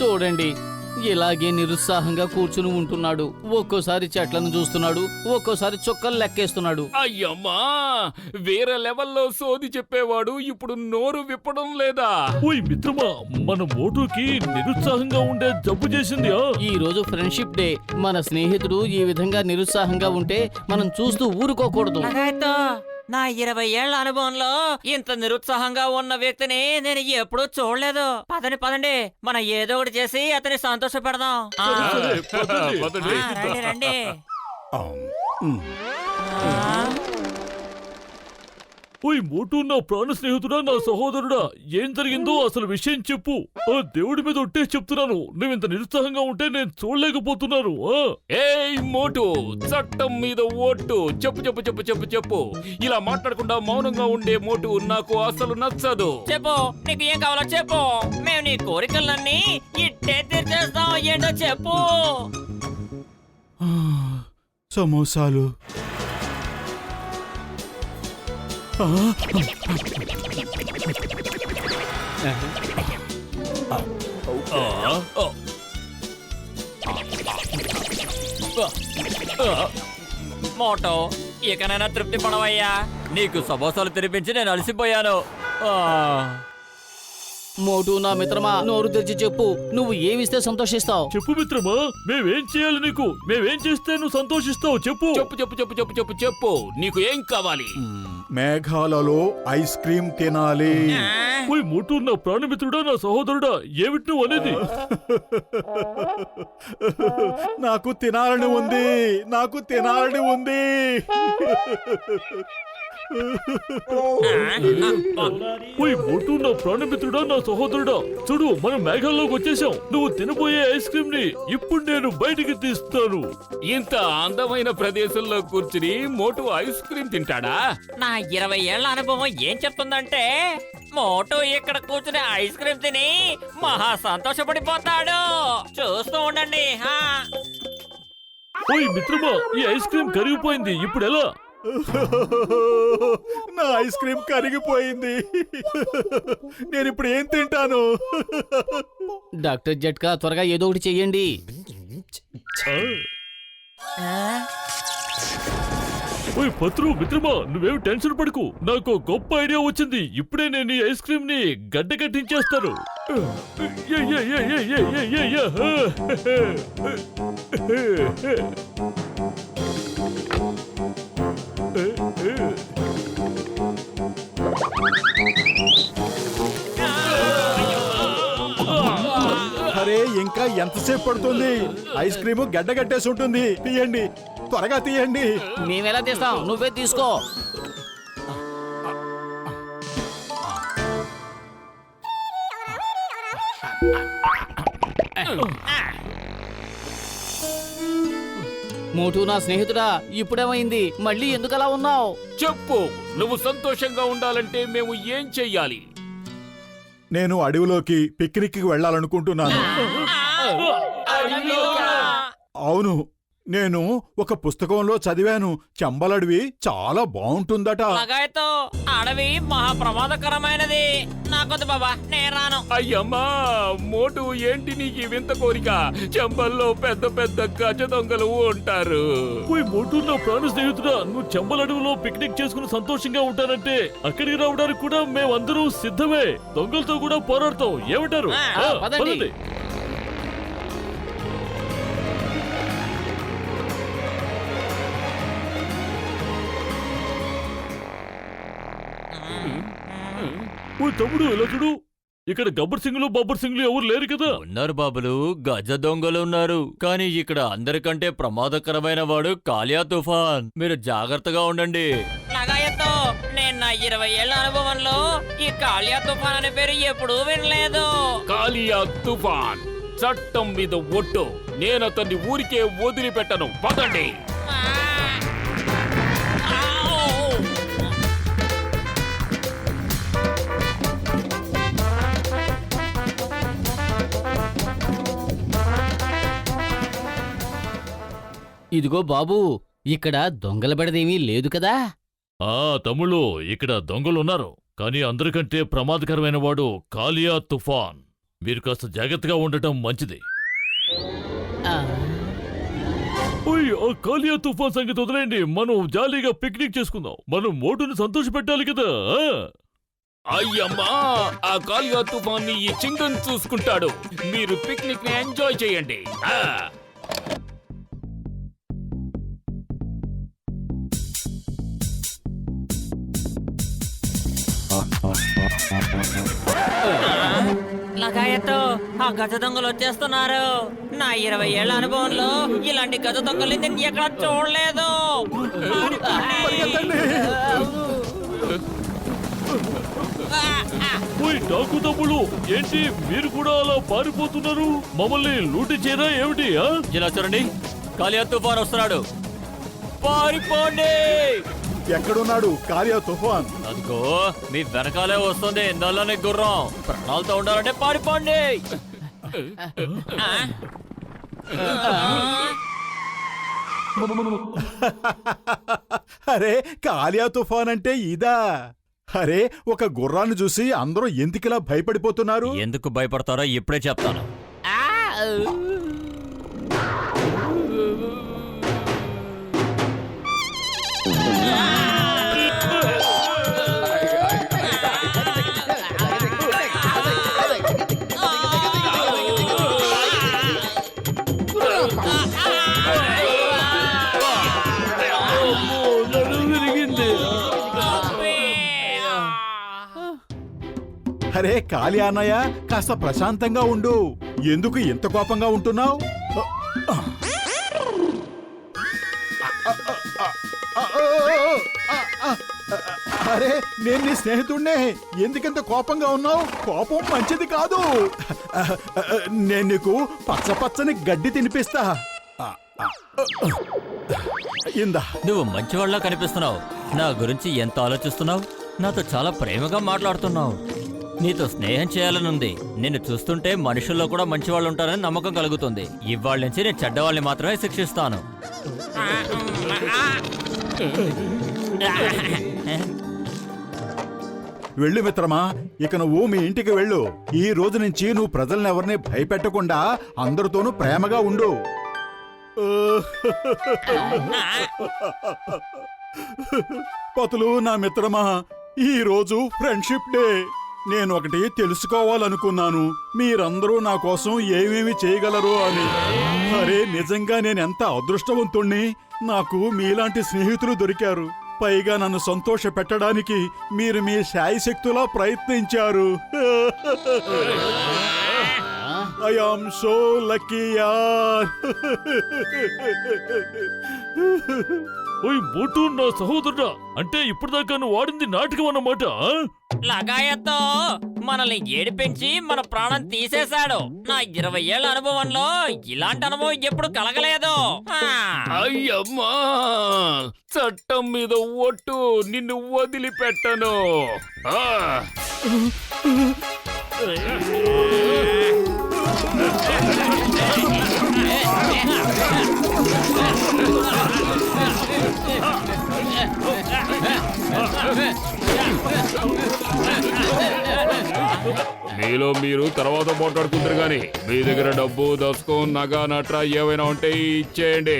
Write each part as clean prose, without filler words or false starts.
చూడండి, ఇలాగే నిరుత్సాహంగా కూర్చుని ఉంటున్నాడు. ఒక్కోసారి చెట్లను చూస్తున్నాడు, ఒక్కోసారి చుక్కలు లెక్కేస్తున్నాడు. అయ్యమ్మా, వేరే లెవెల్లో సోది చెప్పేవాడు ఇప్పుడు నోరు విప్పడం లేదా? ఓయ్ మిత్రమా, మన మోటుకి నిరుత్సాహంగా ఉండే జబ్బు చేసింది. ఈ రోజు ఫ్రెండ్షిప్ డే. మన స్నేహితుడు ఈ విధంగా నిరుత్సాహంగా ఉంటే మనం చూస్తూ ఊరుకోకూడదు. నా 20 ఏళ్ల అనుభవంలో ఇంత నిరుత్సాహంగా ఉన్న వ్యక్తిని నేను ఎప్పుడూ చూడలేదు. పదండి, మనం ఏదో ఒకటి చేసి అతని సంతోష పెడదాం. పదండి. రండి. ఓయ్ మోటు, నా ప్రాణ స్నేహితుడా, నా సహోదరుడా, ఏం జరిగిందో అసలు విషయం చెప్పు. ఆ దేవుడి మీద ఒట్టేసి చెప్తున్నాను, నువ్వింత నిరుత్సాహంగా ఉంటే నేను చూడలేకపోతున్నాను. ఏయ్ మోటు, చట్టం మీద ఓటు. చెప్పు. ఇలా మాట్లాడకుండా మౌనంగా ఉండే మోటు నాకు అసలు నచ్చదు. చెప్పు, నీకు ఏం కావాలో చెప్పు. మేము నీ కోరికలన్నీ ఇట్టే తీర్చేస్తాం. ఏంటో చెప్పు. సమోసాలు. మోటో, ఇకనైనా తృప్తి పడవయ్యా. నీకు సమోసాలు తినిపించి నేను అలసిపోయాను. మోటు నా మిత్రమా, నోరు తెరిచి చెప్పు, నువ్వు ఏమిస్తే సంతోషిస్తావు? చెప్పు మిత్రమా, మేమేం చేయాలి నీకు? మేమేం చేస్తే నువ్వు సంతోషిస్తావు? చెప్పు. చెప్పు. నీకు ఏం కావాలి? మేఘాలలో ఐస్ క్రీమ్ తినాలి. ఓయ్ మోటు, నా ప్రాణమిత్రుడా, నా సహోదరుడా, ఏమిటి నువ్వు అనేది? నాకు తినాలని ఉంది. ఓయ్ మోటు, నా ప్రాణమిత్రుడా, నా సహోదరుడా, చూడు, మనం మేఘాల్లోకి వచ్చేసాం. నువ్వు తినబోయే ఐస్ క్రీమ్ ని ఇప్పుడు నేను బయటికి తీస్తాను. ఇంత అందమైన ప్రదేశంలో కూర్చుని మోటు ఐస్ క్రీమ్ తింటాడా? నా 20 ఏళ్ల అనుభవం ఏం చెప్తుందంటే, మోటు ఇక్కడ కూర్చుని ఐస్ క్రీమ్ తిని మహా సంతోషపడిపోతాడు. చూస్తూ ఉండండి. ఓయ్ మిత్రమా, ఈ ఐస్ క్రీమ్ కరిగిపోయింది, ఇప్పుడు ఎలా? నా ఐస్ క్రీమ్ కరిగిపోయింది. నేను ఇప్పుడు ఏం తింటాను? డాక్టర్ జట్కా, త్వరగా ఏదో ఒకటి చెయ్యండి. ఓయ్ పత్రు మిత్రమా, నువ్వేమి టెన్షన్ పడకు, నాకు గొప్ప ఐడియా వచ్చింది. ఇప్పుడే నేను ఈ ఐస్ క్రీమ్ ని గడ్డ కట్టించేస్తాను. అరే, ఇంకా ఎంతసేపు పడుతుంది? ఐస్ క్రీమ్ గడ్డ కట్టేసి ఉంటుంది. తీయండి, త్వరగా తీయండి. మేమెలా తీస్తాం, నువ్వే తీసుకో. మోటు నా స్నేహితుడా, ఇప్పుడేమైంది? మళ్ళీ ఎందుకు అలా ఉన్నావు? చెప్పు, నువ్వు సంతోషంగా ఉండాలంటే మేము ఏం చెయ్యాలి? నేను అడవిలోకి పిక్నిక్ కి వెళ్ళాలనుకుంటున్నాను. అవును, నేను ఒక పుస్తకంలో చదివాను, చంబలడవి చాలా బాగుంటుందట. లగాయతో అడవి మహా ప్రమాదకరమైనది. నాకొద్దు బాబా, నేను రాను. అయ్యమ్మా మోటు, ఏంటి నీకు ఈ వింత కోరిక? చెంబల్లో పెద్ద పెద్ద గజ దొంగలు ఉంటారు. ఓయ్ మోటు, నా ప్రాణ స్నేహితుడా, నువ్వు చెంబలడవిలో పిక్నిక్ చేసుకుని సంతోషంగా ఉంటానంటే అక్కడికి రావడానికి కూడా మేమందరూ సిద్ధమే. దొంగలతో కూడా పోరాడతాం, ఏమంటారు? పదండి. ఓ తమ్ముడు, ఎలా చూడు, ఇక్కడ గబ్బర్ సింగ్లు బబ్బర్ సింగ్లు ఎవరు లేరు కదా? ఉన్నారు బాబులు, గజ దొంగలు ఉన్నారు. కానీ ఇక్కడ అందరికంటే ప్రమాదకరమైన వాడు కాలియా తుఫాన్. మీరు జాగ్రత్తగా ఉండండి. నేను నా 20 ఏళ్ల అనుభవంలో ఈ కాలియా తుఫాన్ అనే పేరు ఎప్పుడూ వినలేదు. కాలియా తుఫాన్, చట్టం మీద ఒట్టు. నేను అతన్ని ఊరికే వదిలిపెట్టను. పదండి. ఇదిగో బాబు, ఇక్కడ దొంగల బెడదేమీ లేదు కదా? తమ్ముళ్ళు, ఇక్కడ దొంగలున్నారు, కానీ అందరికంటే ప్రమాదకరమైన వాడు కాలియా తుఫాన్. మీరు కాస్త జాగ్రత్తగా ఉండటం మంచిది. ఆ, ఓయ్, ఆ కాలియా తుఫాన్ సంగతి వదిలేండి. మనం జాలీగా పిక్నిక్ చేసుకుందాం. మనం మోటుని సంతోష పెట్టాలి కదా. అయ్యమ్మా, ఆ కాలియా తుఫాన్ని ఈ చింగన్ చూసుకుంటాడు. మీరు పిక్నిక్ ని ఎంజాయ్ చేయండి. లగాయత్తు, ఆ గజ దొంగలు వచ్చేస్తున్నారు. నా 20 ఏళ్ల అనుభవంలో ఇలాంటి గజ దొంగలు నేను ఎక్కడ చూడలేదు. ఓయ్ డాకు తమ్ముడు, ఏంటి మీరు కూడా అలా పారిపోతున్నారు? మమ్మల్ని లూటి చేయరా ఏమిటి? ఇలా చూడండి, కాలియా తుఫాన్ వస్తున్నాడు. పారిపోండి. ఎక్కడున్నాడు కాలియా తుఫాన్? అదిగో మీ వెనకాలే వస్తుంది నల్లని గుర్రం. ప్రాణాలతో ఉండాలంటే పారిపోండి. అరే, కాలియా తుఫాన్ అంటే ఇదా? అరే, ఒక గుర్రాన్ని చూసి అందరూ ఎందుకిలా భయపడిపోతున్నారు? ఎందుకు భయపడతారో ఇప్పుడే చెప్తాను. అరే కాలియా అన్నయ్య, కాస్త ప్రశాంతంగా ఉండు. ఎందుకు ఇంత కోపంగా ఉంటున్నావు? అరే, నేను నీ స్నేహితుడినే. ఎందుకంత కోపంగా ఉన్నావు? కోపం మంచిది కాదు. నేను నీకు పచ్చని గడ్డి తినిపిస్తా. ఇందా. నువ్వు మంచివాళ్ళ కనిపిస్తున్నావు. నా గురించి ఎంత ఆలోచిస్తున్నావు? నాతో చాలా ప్రేమగా మాట్లాడుతున్నావు. నీతో స్నేహం చేయాలనుంది. నిన్ను చూస్తుంటే మనుషుల్లో కూడా మంచివాళ్ళు ఉంటారని నమ్మకం కలుగుతుంది. ఇవాళ నుంచి నేను చెడ్డవాళ్ళని మాత్రమే శిక్షిస్తాను. వెళ్ళు మిత్రమా, ఇక నువ్వు మీ ఇంటికి వెళ్ళు. ఈ రోజు నుంచి నువ్వు ప్రజల్ని ఎవరిని భయపెట్టకుండా అందరితోనూ ప్రేమగా ఉండు. పతులు, నా మిత్రమా, ఈ రోజు ఫ్రెండ్షిప్ డే. నేను ఒకటి తెలుసుకోవాలనుకున్నాను. మీరందరూ నా కోసం ఏమేమి చేయగలరు అని. అరే, నిజంగా నేనెంత అదృష్టవంతుణ్ణి. నాకు మీలాంటి స్నేహితులు దొరికారు. పైగా నన్ను సంతోష పెట్టడానికి మీరు మీ శాయశక్తులా ప్రయత్నించారు. ఐ ఆమ్ సో లక్కీ యార్. ఓయ్ మోటు, నా సహోదరుడా, అంటే ఇప్పటిదాకా నువ్వు వాడింది నాటకం అన్నమాట. లగాయత్తో మనల్ని ఏడిపించి మన ప్రాణం తీసేశాడు. నా 20 ఏళ్ల అనుభవంలో ఇలాంటి అనుభవం ఎప్పుడు కలగలేదు. అయ్యమ్మా, చట్టం మీద ఒట్టు, నిన్ను వదిలిపెట్టను. మీలో మీరు తర్వాత మాట్లాడుకుంటారు గాని మీ దగ్గర డబ్బు, దస్కం, నగ, నట్ర ఏవైనా ఉంటే ఇచ్చేయండి.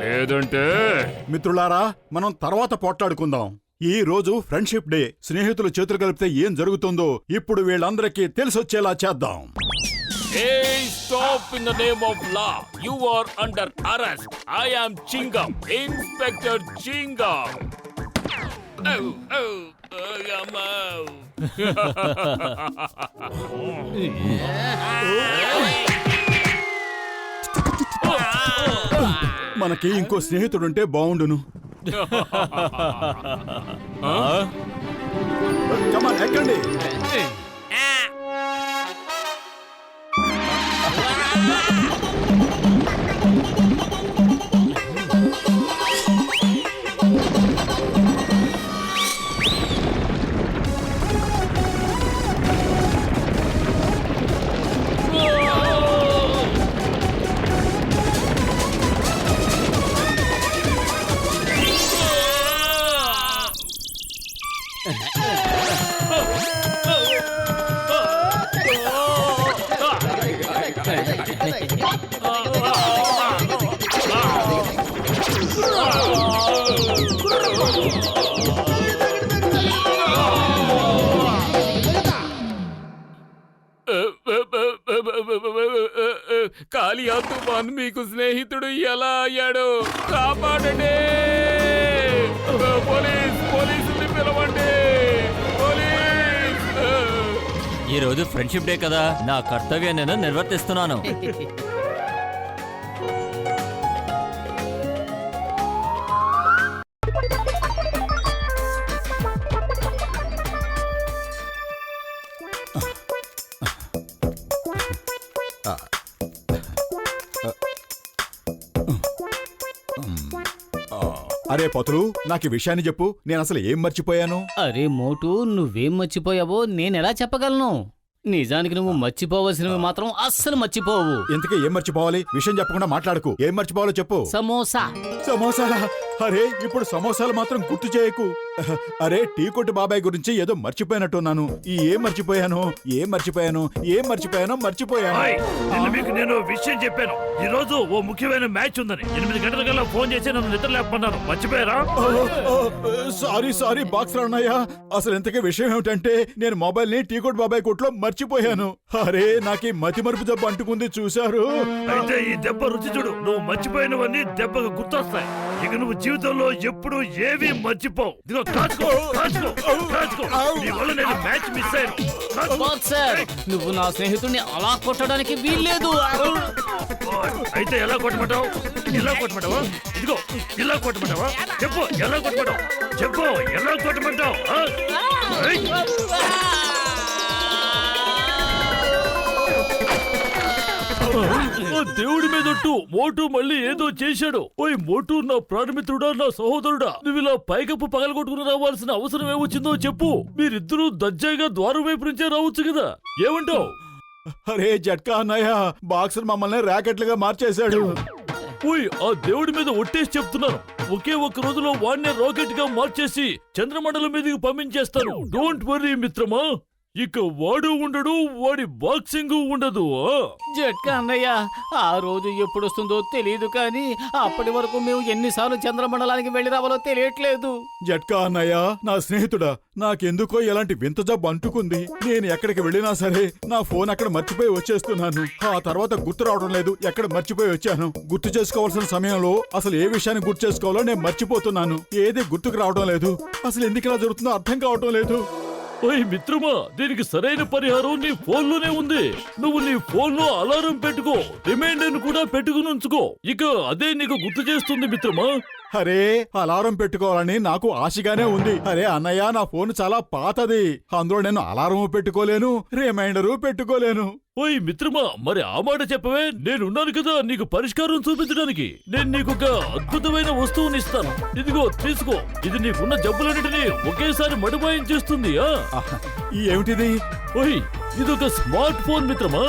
లేదంటే మిత్రులారా, మనం తర్వాత పోట్లాడుకుందాం. ఈ రోజు ఫ్రెండ్షిప్ డే. స్నేహితులు చేతులు కలిపితే ఏం జరుగుతుందో ఇప్పుడు వీళ్ళందరికీ తెలిసొచ్చేలా చేద్దాం. Hey, stop in the name of law. You are under arrest. I am Chingam, Inspector Chingam. Oh, Yamma. మనకి ఇంకో స్నేహితుడుంటే బాగుండును. కమాన్, ఎక్కండి. తుఫాన్ మీకు స్నేహితుడు ఎలా అయ్యాడు? కాపాడండి! పోలీసుల్ని పిలవండి! ఈ రోజు ఫ్రెండ్షిప్ డే కదా, నా కర్తవ్యం నేను నిర్వర్తిస్తున్నాను. అరే పతులు, నాకు ఈ విషయాన్ని చెప్పు. నేను అసలు ఏం మర్చిపోయాను? అరే మోటు, నువ్వేం మర్చిపోయావో నేనెలా చెప్పగలను? నిజానికి నువ్వు మర్చిపోవలసినవి మాత్రం అస్సలు మర్చిపోవు. ఇంతకీ ఏం మర్చిపోవాలి? విషయం చెప్పకుండా మాట్లాడకు. ఏం మర్చిపోవాలో చెప్పు. సమోసా. సమోసాలా? అరే ఇప్పుడు సమోసాలు మాత్రం గుర్తు చేయకు. అరే టీ కొట్టు బాబాయ్ గురించి ఏదో మర్చిపోయినట్టున్నాను. ఏం మర్చిపోయాను? మర్చిపోయాను. హాయ్, నిన్న మీకు నేను విషయం చెప్పాను. ఈ రోజు ఓ ముఖ్యమైన మ్యాచ్ ఉందని 8 గంటల కల్లా ఫోన్ చేసి నన్ను నిద్ర లేపమన్నాను. మర్చిపోయారా? సారీ బాక్స్ రాన్నయ్య. అసలు ఇంతకీ విషయం ఏమిటంటే నేను మొబైల్ ని టీ కొట్టు బాబాయ్ కొట్లో మర్చిపోయాను. అరే నాకు ఈ మతి మరుపు దెబ్బ అంటుకుంది, చూశారు? అయితే ఈ దెబ్బ రుచి చూడు. నువ్వు మర్చిపోయినవన్నీ దెబ్బకు గుర్తొస్తాయి. ఇక నువ్వు జీవితంలో ఎప్పుడు ఏవి మర్చిపోవు. ఇదిగో కాచుకో. నీ వల్ల నేను మ్యాచ్ మిస్ అయ్యాను. బాక్సర్, నువ్వు నా స్నేహితుడిని అలా కొట్టడానికి వీల్లేదు. అయితే ఎలా కొట్టమంటావు? ఇలా కొట్టమంటావా? ఇదిగో ఇలా కొట్టమంటావా? చెప్పు, ఎలా కొట్టమంటావు? చెప్పు, ఎలా కొట్టమంటావు? దేవుడి మీదొట్టు మోటు మళ్ళీ ఏదో చేశాడు. ఓయ్ మోటు, నా ప్రాణమిత్రుడా, నా సహోదరుడా, నువ్వు ఇలా పైకప్పు పగలగొట్టుకుని రావాల్సిన అవసరం ఏమొచ్చిందో చెప్పు. మీరిద్దరూ దర్జాగా ద్వారం వైపు నుంచే రావచ్చు కదా. ఏమంటావు? అరే జట్కా అన్నయ్య, బాక్సర్ మమ్మల్ని ర్యాకెట్లుగా మార్చేశాడు. ఓయ్, ఆ దేవుడి మీద ఒట్టేసి చెప్తున్నాను, ఒకే ఒక్క రోజులో వాడినే రాకెట్ గా మార్చేసి చంద్రమండలం మీదకి పంపించేస్తాను. డోంట్ వర్రీ మిత్రమా. ఇక వాడు ఉండడు, వాడి బాక్సింగ్ ఉండదు. జట్కా అన్నయ్య, ఆ రోజు ఎప్పుడొస్తుందో తెలియదు కానీ అప్పటి వరకు మేము ఎన్నిసార్లు చంద్రమండలానికి వెళ్లి రావాలో తెలియట్లేదు. జట్కా అన్నయ్య, నా స్నేహితుడా, నాకెందుకో ఎలాంటి వింత జబ్బు అంటుకుంది. నేను ఎక్కడికి వెళ్ళినా సరే నా ఫోన్ అక్కడ మర్చిపోయి వచ్చేస్తున్నాను. ఆ తర్వాత గుర్తు రావడం లేదు, ఎక్కడ మర్చిపోయి వచ్చాను. గుర్తు చేసుకోవాల్సిన సమయంలో అసలు ఏ విషయాన్ని గుర్తు చేసుకోవాలో నేను మర్చిపోతున్నాను. ఏది గుర్తుకు రావడం లేదు. అసలు ఎందుకు ఇలా జరుగుతుందో అర్థం కావటం లేదు. ఓయ్ మిత్రమా, దీనికి సరైన పరిహారం నీ ఫోన్లోనే ఉంది. నువ్వు నీ ఫోన్లో అలారం పెట్టుకో, రిమైండర్ కూడా పెట్టుకుని ఉంచుకో. ఇక అదే నీకు గుర్తు చేస్తుంది మిత్రమా. అరే అలారం పెట్టుకోవాలని నాకు ఆశగానే ఉంది. అరే అన్నయ్య, నా ఫోన్ చాలా పాతది. అందులో నేను అలారం పెట్టుకోలేను, రిమైండరు పెట్టుకోలేను. ఓయ్ మిత్రమా, మరి ఆ మాట చెప్పవే. నేనున్నాను కదా నీకు పరిష్కారం చూపించడానికి. నేను నీకొక అద్భుతమైన వస్తువుని ఇస్తాను. ఇదిగో తీసుకో. ఇది నీకున్న జబ్బులన్నిటినీ ఒకేసారి మడుమాయించేస్తుంది. ఏమిటిది? ఓయ్, ఇదొక స్మార్ట్ ఫోన్ మిత్రమా.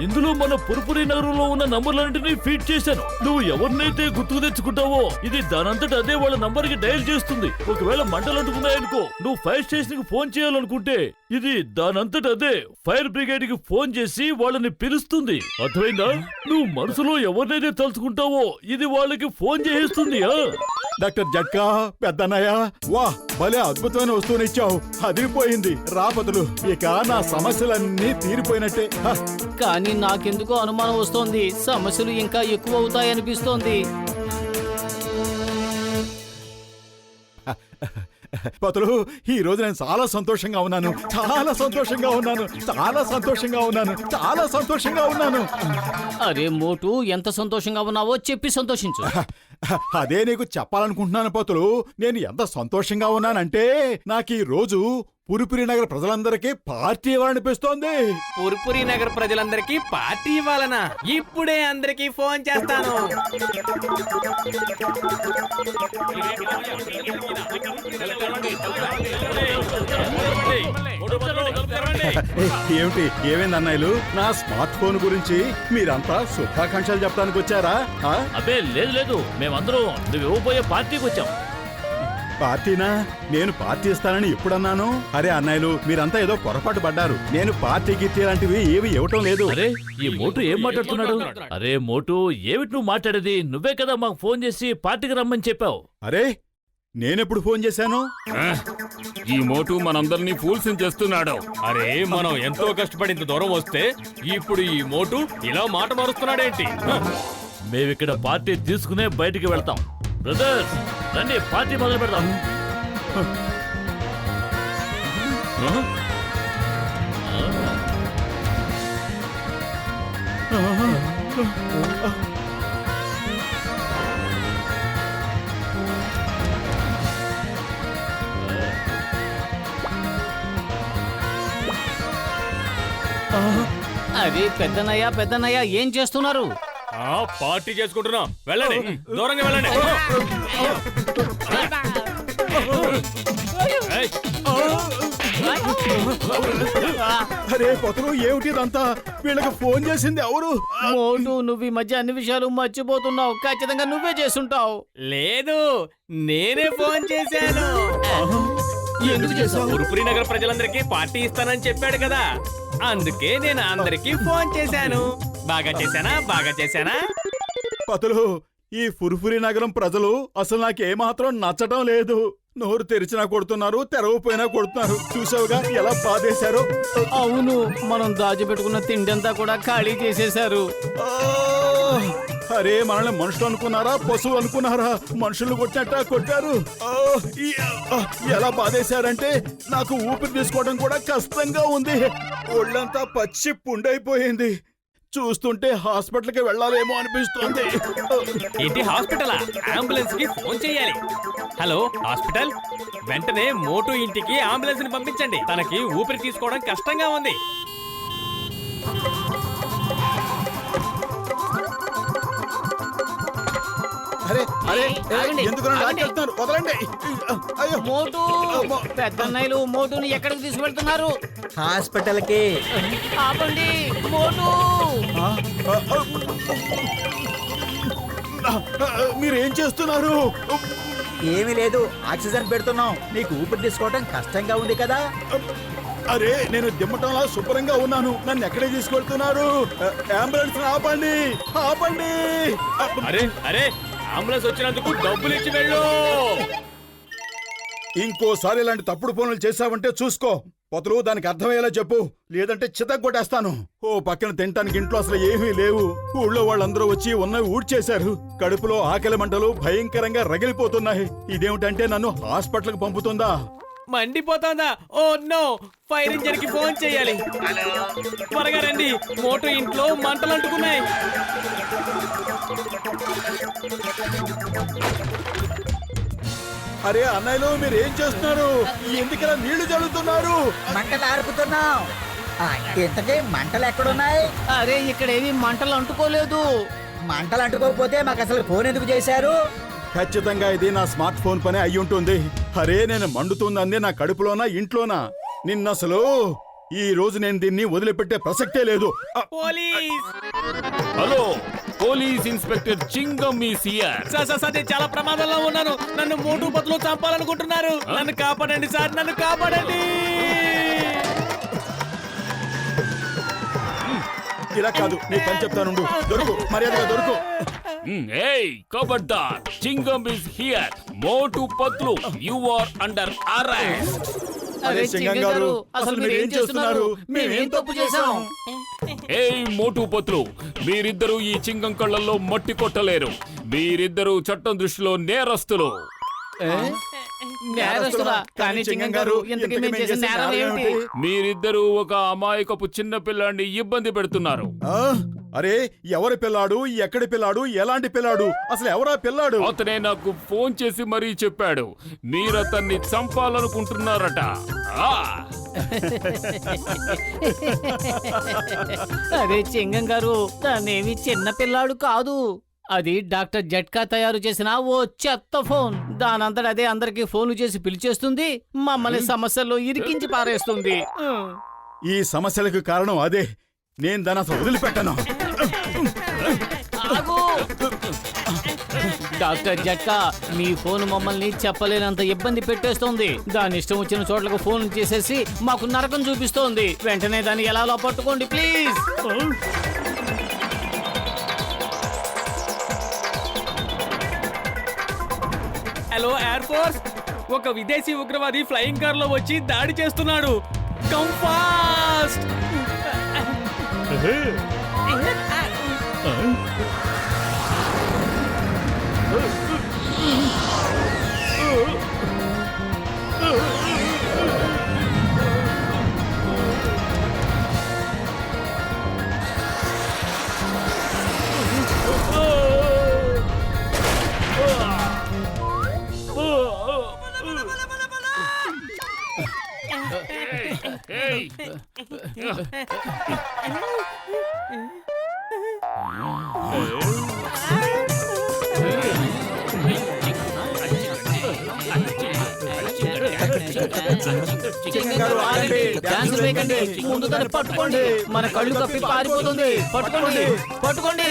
ఇందులో మన పురపురి నగరంలో ఉన్న నంబర్లన్నింటినీ ఫీడ్ చేశాను. నువ్వు ఎవరినైతే గుర్తుకు తెచ్చుకుంటావో ఇది దానంతట అదే వాళ్ళ నంబర్ కి డయల్ చేస్తుంది. ఒకవేళ మంటలు అంటుకున్నాయనుకో, నువ్వు ఫైర్ స్టేషన్ కి ఫోన్ చేయాలనుకుంటే ఇది దానంతట అదే ఫైర్ బ్రిగేడ్ కి ఫోన్ చేసి వాళ్ళని పిలుస్తుంది. అర్థమైందా? నువ్వు మనసులో ఎవరినైతే తలుచుకుంటావో ఇది వాళ్ళకి ఫోన్ చేస్తుంది. డాక్టర్ జట్కా, పెద్దన్నయ్య, వా భలే అద్భుతమైన వస్తువుని ఇచ్చావు. అదిరిపోయింది. రాపతులు, ఇక నా సమస్యలన్నీ తీరిపోయినట్టే. కానీ నాకెందుకో అనుమానం వస్తోంది. సమస్యలు ఇంకా ఎక్కువ అవుతాయనిపిస్తోంది. పతులు, ఈ రోజు నేను చాలా సంతోషంగా ఉన్నాను. అరే మోటు, ఎంత సంతోషంగా ఉన్నావో చెప్పి సంతోషించు. అదే నీకు చెప్పాలనుకుంటున్నాను పతులు. నేను ఎంత సంతోషంగా ఉన్నానంటే నాకు ఈ రోజు పురిపురి నగర ప్రజలందరికీ పార్టీ ఇవ్వాలనిపిస్తోంది. పుర్పురి నగర్ ప్రజలందరికీ పార్టీ ఇవ్వాలనా? ఇప్పుడే అందరికీ ఫోన్ చేస్తాను. ఏమిటి? ఏమైంది అన్నయ్యలు? నా స్మార్ట్ ఫోన్ గురించి మీరంతా శుభాకాంక్షలు చెప్పడానికి వచ్చారా? అబ్బే లేదు లేదు, మేమందరం నువ్వు ఇవ్వబోయే పార్టీకి వచ్చాం. పార్టీనా? నేను పార్టీ ఇస్తానని ఎప్పుడన్నాను? అరే అన్నయ్యలు, మీరంతా ఏదో పొరపాటు పడ్డారు. నేను పార్టీ గిట్టి లాంటివి ఏవి ఇవ్వటం లేదు. అరే ఈ మోటు ఏం మాట్లాడుతున్నాడు? అరే మోటు, ఏమిటి నువ్వు మాట్లాడేది? నువ్వే కదా మాకు ఫోన్ చేసి పార్టీకి రమ్మని చెప్పావు. అరే నేనెప్పుడు ఫోన్ చేశాను? ఈ మోటు మనందరినీ ఫూల్స్ చేస్తున్నాడు. అరే మనం ఎంతో కష్టపడి ఇంత దూరం వస్తే ఇప్పుడు ఈ మోటు ఇలా మాట మారుస్తున్నాడేంటి? మేమిక్కడ పార్టీ తీసుకునే బయటికి వెళ్తాం. బ్రదర్స్ రండి పార్టీ మొదలు పెడతాం. అది పెద్దనయ్య ఏం చేస్తున్నారు? పార్టీ చేసుకుంటున్నాం. వెళ్ళండి, దూరంగా వెళ్ళండి. ఏయ్, అరే పతులు ఏమిటిదంతా? వీళ్ళకి ఫోన్ చేసింది ఎవరు? మోటు, నువ్వు ఈ మధ్య అన్ని విషయాలు మర్చిపోతున్నావు. ఖచ్చితంగా నువ్వే చేసుంటావు. లేదు, నేనే ఫోన్ చేశాను. ఎందుకు చేసావు? పురుపురి నగర ప్రజలందరికీ పార్టీ ఇస్తానని చెప్పాడు కదా, అందుకే నేను అందరికీ ఫోన్ చేశాను. బాగా చేశానా? పతులు, ఈ ఫుర్ఫురి నగరం ప్రజలు అసలు నాకు ఏమాత్రం నచ్చటం లేదు. నోరు తెరిచినా కొడుతున్నారు, తెరవపోయినా కొడుతున్నారు. చూసావుగా ఎలా బాధేశారో. అవును, మనం దాచిపెట్టుకున్న తిండంతా కూడా ఖాళీ చేసేశారు. ఆ! అరే మనల్ని మనుషులు అనుకున్నారా, పశువు అనుకున్నారా? మనుషులు కొట్టినట్ట కొట్టారు. ఆ! ఎలా బాధేశారంటే నాకు ఊపిరి తీసుకోవడం కూడా కష్టంగా ఉంది. ఒళ్ళంతా పచ్చి పుండైపోయింది. చూస్తుంటే హాస్పిటల్కి వెళ్ళాలేమో అనిపిస్తుంది. ఏంటి హాస్పిటలా? అంబులెన్స్ కి ఫోన్ చేయాలి. హలో హాస్పిటల్, వెంటనే మోటు ఇంటికి అంబులెన్స్ ని పంపించండి. తనకి ఊపిరి తీసుకోవడం కష్టంగా ఉంది. అరే అరే ఆగండి, ఎందుకు ఆగండి. లాక్కెళ్తున్నారు? వదలండి. అయ్యో మోటు, పెద్దన్నయ్యలు మోటుని ఎక్కడికి తీసుకెళ్తున్నారు? హాస్పిటల్ కి. ఆపండి, మోటు. మీరేం చేస్తున్నారు? ఏమీ లేదు, ఆక్సిజన్ పెడుతున్నాం. నీకు ఊపిరి తీసుకోవడం కష్టంగా ఉంది కదా. అరే నేను దిమ్మటంలా శుభ్రంగా ఉన్నాను. నన్ను ఎక్కడికి తీసుకెళ్తున్నారు? అంబులెన్స్ ఆపండి, ఆపండి. అరే అరే, అంబులెన్స్ వచ్చినందుకు డబ్బులు ఇచ్చి వెళ్ళు. ఇంకోసారి ఇలాంటి తప్పుడు పనులు చేశావంటే చూసుకో. పొతలు దానికి అర్థమయ్యేలా చెప్పు, లేదంటే చితగ్గొట్టేస్తాను. ఓ పక్కన తినటానికి ఇంట్లో అసలు ఏమీ లేవు. ఊళ్ళో వాళ్ళందరూ వచ్చి ఉన్నవి ఊడ్చేశారు. కడుపులో ఆకలి మంటలు భయంకరంగా రగిలిపోతున్నాయి. ఇదేమిటంటే నన్ను హాస్పిటల్కి పంపుతుందా? మండిపోతుందా? ఓ నో, ఫైర్ ఇంజన్ కి ఫోన్ చేయాలి. త్వరగా రండి, మోటు ఇంట్లో మంటలు అంటుకున్నాయి. అరే అన్నయ్యలు మీరేం చేస్తున్నారు? ఎందుకలా నీళ్లు చల్లుతున్నారు? మంటలు ఆర్పుతున్నాం. ఇంతకీ మంటలు ఎక్కడున్నాయి? అరే ఇక్కడేవి మంటలు అంటుకోలేదు. మంటలు అంటుకోకపోతే మాకు అసలు ఫోన్ ఎందుకు చేశారు? ఖచ్చితంగా ఇది నా స్మార్ట్ ఫోన్ పని అయి ఉంటుంది. అరే నేను మండుతుందంది నా కడుపులోనా ఇంట్లోనా? నిన్నసలు ఈ రోజు నేను దీన్ని వదిలిపెట్టే ప్రసక్తే లేదు. Police! Hello, police inspector చింగం is here. Sir నేను చాలా ప్రమాదంలో ఉన్నాను. నన్ను మోటు పత్తులు చంపాలనుకుంటున్నారు. నన్ను కాపాడండి సార్, నన్ను కాపాడండి. ఇలా కాదు, నీ పని చెప్తానుండు. దొరుకు, మర్యాదగా దొరుకు. ఏయ్ కబడ్దార్, Chingam is here. Motu Patlu, you are under arrest. అరే సింగం గారు, అసలు మీరు ఏం చేస్తున్నారు? మేమేం తప్పు చేశాం? ఏయ్ మోటు పత్లు, మీరిద్దరూ ఈ చింగం కళ్ళల్లో మట్టి కొట్టలేరు. మీరిద్దరూ చట్టం దృష్టిలో నేరస్తులు. నేరస్తులా? కానీ చింగం గారు, ఇంతకీ మేము చేసిన నేరం ఏమిటి? మీరిద్దరూ ఒక అమాయకపు చిన్న పిల్లాన్ని ఇబ్బంది పెడుతున్నారు. ఆ? అరే ఎవరి పిల్లాడు, ఎక్కడి పిల్లాడు, ఎలాంటి పిల్లాడు, అసలు ఎవరా పిల్లాడు? అతనే నాకు ఫోన్ చేసి మరీ చెప్పాడు మీరతన్ని చంపాలనుకుంటున్నారట. ఆ! అరే చింగం గారు, తనేమి చిన్న పిల్లాడు కాదు. అది డాక్టర్ జట్కా తయారు చేసిన ఓ చెత్త ఫోన్. దానంతట అదే అందరికి ఫోన్లు చేసి పిలిచేస్తుంది, మమ్మల్ని సమస్యల్లో ఇరికించి పారేస్తుంది. ఈ సమస్యలకు కారణం అదే. నేను దాన్ని అసలు వదిలిపెట్టను. ఆగు! డాక్టర్ జట్కా, మీ ఫోన్ మమ్మల్ని చెప్పలేనంత ఇబ్బంది పెట్టేస్తోంది. దాని ఇష్టం వచ్చిన చోట్లకు ఫోన్ చేసేసి మాకు నరకం చూపిస్తోంది. వెంటనే దాన్ని ఎలాలో పట్టుకోండి ప్లీజ్. హలో ఎయిర్ ఫోర్స్, ఒక విదేశీ ఉగ్రవాది ఫ్లయింగ్ కార్ లో వచ్చి దాడి చేస్తున్నాడు. Come fast. Hey! చింగం గారు ఆగండి, డాన్స్ వేయకండి, ముందు దాన్ని పట్టుకోండి, మన కళ్ళు కప్పి పారిపోతుంది. పట్టుకోండి, పట్టుకోండి.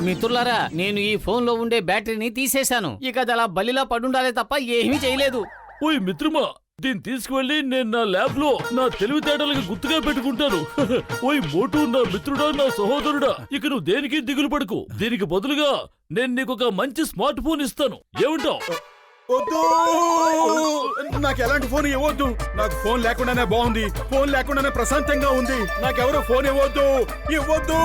మిత్రులారా, నేను ఈ ఫోన్ లో ఉండే బ్యాటరీని తీసేశాను. ఇక అది అలా బలిలా పడుండాలే తప్ప ఏమీ చేయలేదు. ఓయ్ మిత్రమా, దీన్ని తీసుకువెళ్ళి నేను నా ల్యాబ్ లో నా తెలివితేటలకు గుర్తుగా పెట్టుకుంటాను. ఓయ్ మోటు, నా మిత్రుడా, నా సహోదరుడా, ఇక నువ్వు దేనికి దిగులు పడకు. దీనికి బదులుగా నేను నీకు ఒక మంచి స్మార్ట్ ఫోన్ ఇస్తాను. ఏమంటావు? వద్దు, నాకు ఎలాంటి ఫోన్ ఇవ్వద్దు. నాకు ఫోన్ లేకుండానే బాగుంది, ఫోన్ లేకుండానే ప్రశాంతంగా ఉంది. నాకెవరో ఫోన్ ఇవ్వద్దు, ఇవ్వద్దు.